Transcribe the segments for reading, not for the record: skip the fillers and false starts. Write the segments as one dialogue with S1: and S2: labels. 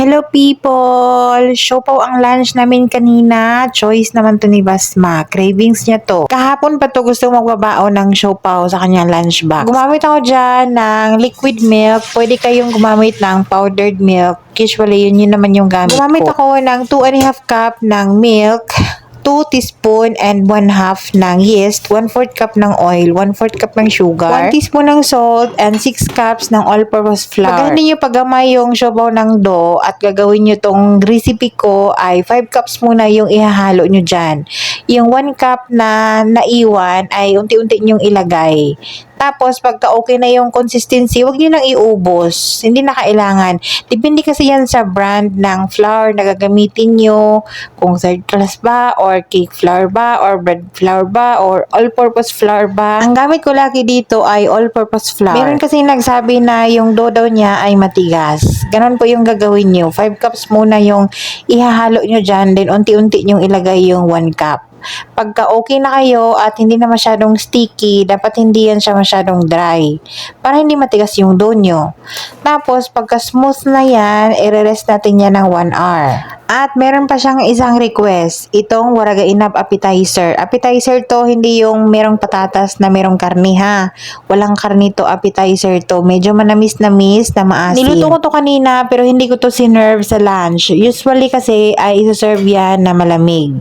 S1: Hello people! Siopaw ang lunch namin kanina. Choice naman to ni Basma. Cravings niya to. Kahapon pa to gusto magbabaon ng siopaw sa kanyang lunch box. Gumamit ako dyan ng liquid milk. Pwede kayong gumamit ng powdered milk. Usually yun naman yung gamit ko. Gumamit ako ng 2.5 cup ng milk, 2 teaspoon and 1/2 ng yeast, 1/4 cup ng oil, 1/4 cup ng sugar, 1 teaspoon ng salt, and 6 cups ng all-purpose flour. Pag hindi nyo pagamay yung siopaw ng dough at gagawin nyo tong recipe ko ay 5 cups muna yung ihahalo nyo dyan. Yung 1 cup na naiwan ay unti-unti nyong ilagay. Tapos, pagka okay na yung consistency, huwag nyo nang iubos. Hindi na kailangan. Depende kasi yan sa brand ng flour na gagamitin nyo. Kung third class ba, or cake flour ba, or bread flour ba, or all-purpose flour ba. Ang gamit ko lagi dito ay all-purpose flour. Meron kasi nagsabi na yung dough daw niya ay matigas. Ganon po yung gagawin nyo. 5 cups muna yung ihahalo nyo dyan, then unti-unti nyong ilagay yung 1 cup. Pagka okay na kayo at hindi na masyadong sticky, dapat hindi yan siya masyadong dry para hindi matigas yung dough nyo. Tapos, pagka smooth na yan, i-rest natin yan ng 1 hour. At meron pa siyang isang request, itong waraga inab appetizer. Appetizer to, hindi yung merong patatas na merong karni ha. Walang karni to, appetizer to. Medyo manamis-namis na maasim. Niluto ko to kanina pero hindi ko to sinerve sa lunch. Usually kasi ay isa-serve yan na malamig.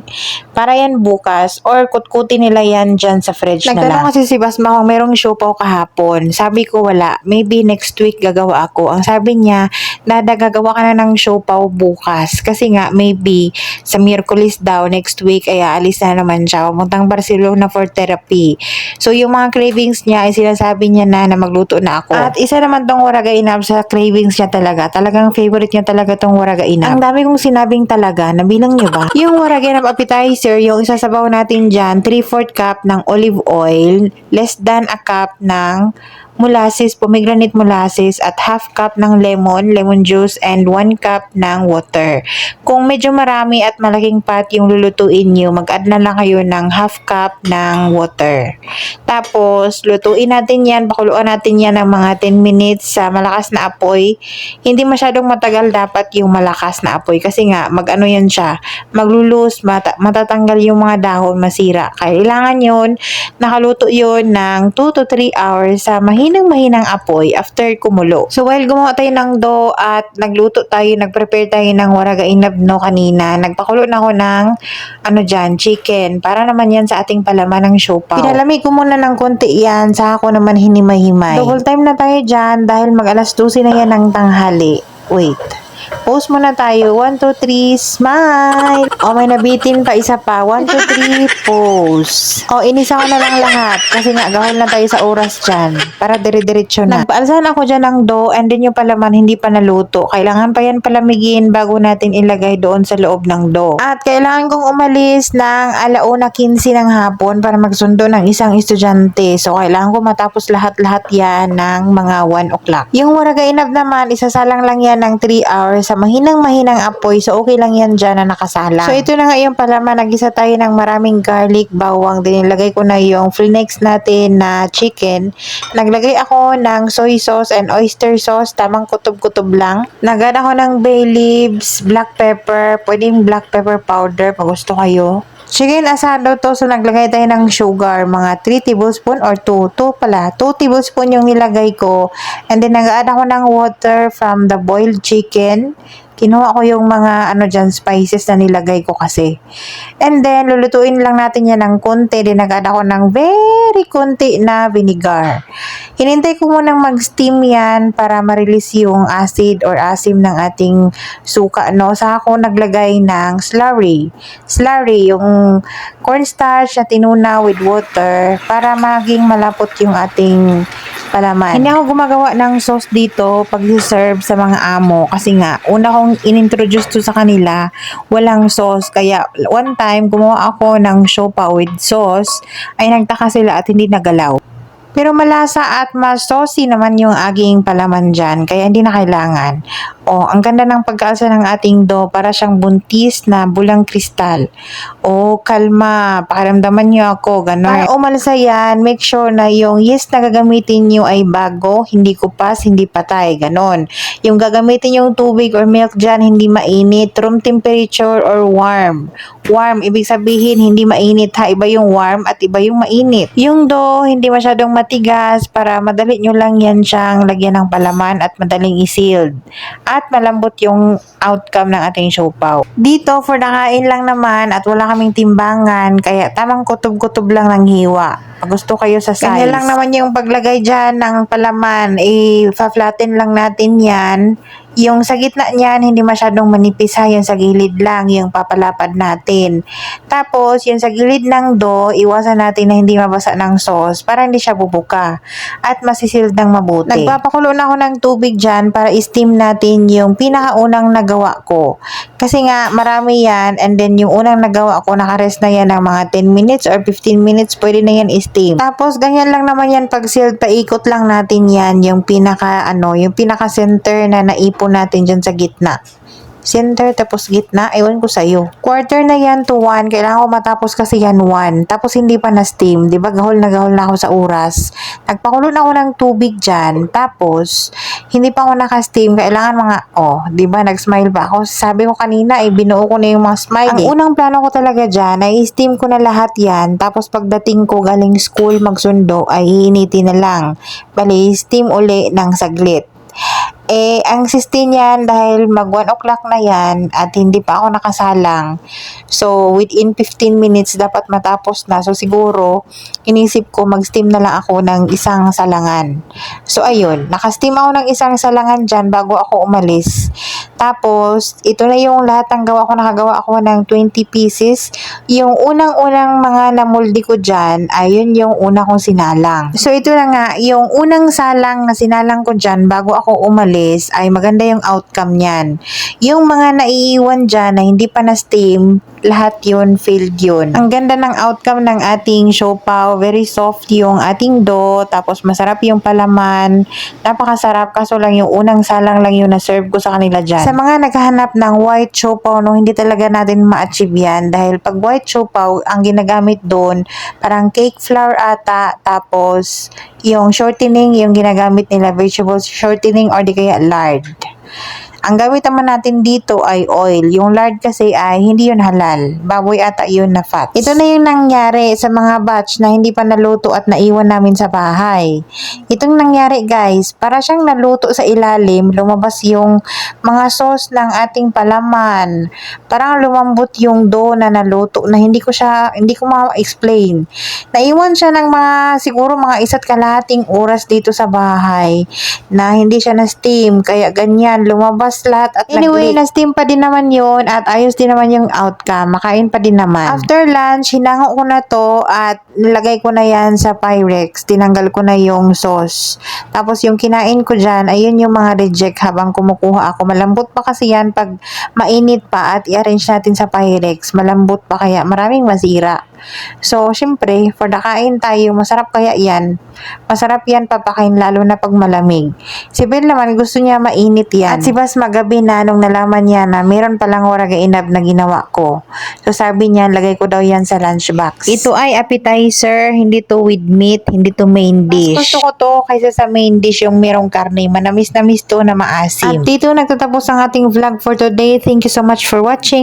S1: Para yan bukas or kutkutin nila yan dyan sa fridge na lang. Nagtanong kasi si Basma kung merong siopaw kahapon. Sabi ko wala. Maybe next week gagawa ako. Ang sabi niya, gagawa ka na ng siopaw bukas. Kasi nga, maybe sa Miyerkules daw, next week ay aalis na naman siya. Pamuntang Barcelona for therapy. So, yung mga cravings niya ay sinasabi niya na magluto na ako. At isa naman tong waraga inab sa cravings niya talaga. Talagang favorite niya talaga tong waraga inab. Ang dami kong sinabing talaga. Nabilang niyo ba? Yung waraga inab appetizer, yung isasabaw natin dyan, 3/4 cup ng olive oil, less than a cup ng molasses, pomegranate molasses, at half cup ng lemon juice, and 1 cup ng water. Kung medyo marami at malaking pot yung lulutuin nyo, mag-add na lang kayo ng half cup ng water. Tapos, lutuin natin yan, pakuluan natin yan ng mga 10 minutes sa malakas na apoy. Hindi masyadong matagal dapat yung malakas na apoy kasi nga, mag-ano yan siya, maglulus, matatanggal yung mga dahon, masira. Kailangan yun, nakaluto yun ng 2 to 3 hours sa mahinang apoy after kumulo. So while gumawa tayo ng dough at nagluto tayo, nagprepare tayo ng waraga inab no kanina, nagpakulo na ako ng chicken para naman yan sa ating palaman ng siopaw. Pinalamig ko muna ng konti yan, saka ako naman hinimay-himay. Double time na tayo dyan dahil mag alas 12 na yan ng tanghali. Wait. Pause muna tayo. 1, 2, 3, smile. O, may nabitin pa, isa pa. 1, 2, 3, pause. O, inisa ko na lang lahat. Kasi nga, gawin lang tayo sa oras dyan. Para dire-diretso na. Nagpaalsan ako dyan ng dough and then yung palaman hindi pa naluto. Kailangan pa yan palamigin bago natin ilagay doon sa loob ng dough. At kailangan kong umalis ng 1:15 ng hapon para magsundo ng isang estudyante. So, kailangan ko matapos lahat-lahat yan ng mga 1 o'clock. Yung waraga inab naman, isasalang lang yan ng 3 hours sa mahinang apoy. So, okay lang yan dyan na nakasalang. So, ito na nga yung palaman. Nagisa tayo ng maraming garlic, bawang. Din nilagay ko na yung flakes natin na chicken. Naglagay ako ng soy sauce and oyster sauce. Tamang kutob-kutob lang. Nagad ako ng bay leaves, black pepper. Pwedeng black pepper powder pag gusto kayo. Chicken asado to. So, naglagay tayo ng sugar. Mga 3 tablespoon or 2 tablespoon yung nilagay ko. And then, nag-add ako ng water from the boiled chicken. Kinuha ko yung mga spices na nilagay ko kasi. And then, lulutuin lang natin yan ng konti. Then, nag-add ako ng very konti na vinegar. Hinintay ko munang mag-steam yan para ma-release yung acid or asim ng ating suka, no? Saka ako naglagay ng slurry. Slurry, yung cornstarch na tinuna with water para maging malapot yung ating palaman. Hindi ako gumagawa ng sauce dito pag serve sa mga amo kasi nga, una kong inintroduce to sa kanila, walang sauce. Kaya, one time, gumawa ako ng siopaw with sauce, ay nagtaka sila at hindi nagalaw. Pero malasa at mas saucy naman yung aking palaman dyan, kaya hindi na kailangan. O, ang ganda ng pagkaalsa ng ating dough, para siyang buntis na bulang kristal. O, kalma, pakiramdaman niyo ako, gano'n. Para umalsa yan, make sure na yung yeast na gagamitin niyo ay bago, hindi kupas, hindi patay, gano'n. Yung gagamitin yung tubig or milk dyan, hindi mainit, room temperature or warm. Warm, ibig sabihin hindi mainit ha, iba yung warm at iba yung mainit. Yung dough, hindi masyadong matigas para madali nyo lang yan siyang lagyan ng palaman at madaling i-sealed. At malambot yung outcome ng ating siopaw. Dito, for nakain lang naman at wala kaming timbangan, kaya tamang kutob-kutob lang ng hiwa. Pag gusto kayo sa size. Ganyan lang naman yung paglagay dyan ng palaman. I-flatten lang natin yan. Yung sa gitna niyan, hindi masyadong manipis ha. Yung sa gilid lang, yung papalapad natin. Tapos, yung sa gilid ng dough, iwasan natin na hindi mabasa ng sauce para hindi siya bubuka. At masisealed ng mabuti. Nagpapakulo na ako ng tubig dyan para i-steam natin yung pinakaunang nagawa ko. Kasi nga, marami yan. And then, yung unang nagawa ko, nakarest na yan ng mga 10 minutes or 15 minutes. Pwede na yan i-steam. Tapos, ganyan lang naman yan pag sealed. Paikot lang natin yan. Yung pinaka-center na naipon natin dyan sa gitna. Center tapos gitna, ewan ko sa'yo. Quarter na yan to 1. Kailangan ko matapos kasi yan 1. Tapos hindi pa na steam. Diba gahol na ako sa oras. Nagpakulo na ako ng tubig dyan. Tapos, hindi pa ako naka-steam. Kailangan mga, diba nag-smile pa ako. Sabi ko kanina, binuo ko na yung mga smile. Ang unang plano ko talaga dyan, ay steam ko na lahat yan. Tapos pagdating ko galing school magsundo, ay iinitin na lang. Bali, steam uli ng saglit. Ang sistin yan, dahil mag 1 o'clock na yan at hindi pa ako nakasalang. So, within 15 minutes dapat matapos na. So, siguro, inisip ko mag-steam na lang ako ng isang salangan. So, ayun. Naka-steam ako ng isang salangan dyan bago ako umalis. Tapos, ito na yung lahat ng gawa ko. Nakagawa ako ng 20 pieces. Yung unang-unang mga namuldi ko dyan, ayun yung una kong sinalang. So, ito na nga, yung unang salang na sinalang ko dyan bago ako umalis, ay maganda yung outcome niyan. Yung mga naiiwan dyan na hindi pa na-steam, lahat yun, failed yun. Ang ganda ng outcome ng ating siopaw. Very soft yung ating dough. Tapos masarap yung palaman. Napakasarap. Kaso lang yung unang salang lang yung na-serve ko sa kanila dyan. Sa mga naghahanap ng white siopaw, no, hindi talaga natin ma-achieve yan. Dahil pag white siopaw, ang ginagamit doon, parang cake flour ata. Tapos, yung shortening, yung ginagamit nila, vegetable shortening or di kaya lard. Ang gamit naman natin dito ay oil. Yung lard kasi ay hindi yun halal. Baboy ata yun na fats. Ito na yung nangyari sa mga batch na hindi pa naluto at naiwan namin sa bahay. Itong nangyari guys, para siyang naluto sa ilalim, lumabas yung mga sauce ng ating palaman. Parang lumambot yung dough na naluto na hindi ko ma-explain. Naiwan siya ng siguro mga 1.5 oras dito sa bahay na hindi siya na-steam. Kaya ganyan, lumabas lahat at anyway, na-steam pa din naman yun at ayos din naman yung outcome. Makain pa din naman. After lunch, hinango ko na to at nilagay ko na yan sa Pyrex. Tinanggal ko na yung sauce. Tapos yung kinain ko dyan, ayun yung mga reject habang kumukuha ako. Malambot pa kasi yan pag mainit pa at i-arrange natin sa Pyrex. Malambot pa kaya maraming masira. So, syempre, for the kain tayo, masarap kaya yan. Masarap yan papakain lalo na pag malamig. Si Ben naman, gusto niya mainit yan. At si Bas magabi na nung nalaman niya na meron palang waragainab na ginawa ko. So, sabi niya, lagay ko daw yan sa lunchbox. Ito ay appetizer, hindi to with meat, hindi to main dish. Mas gusto ko to kaysa sa main dish yung merong karne. Manamis-namis to na maasim. At dito nagtatapos ang ating vlog for today. Thank you so much for watching.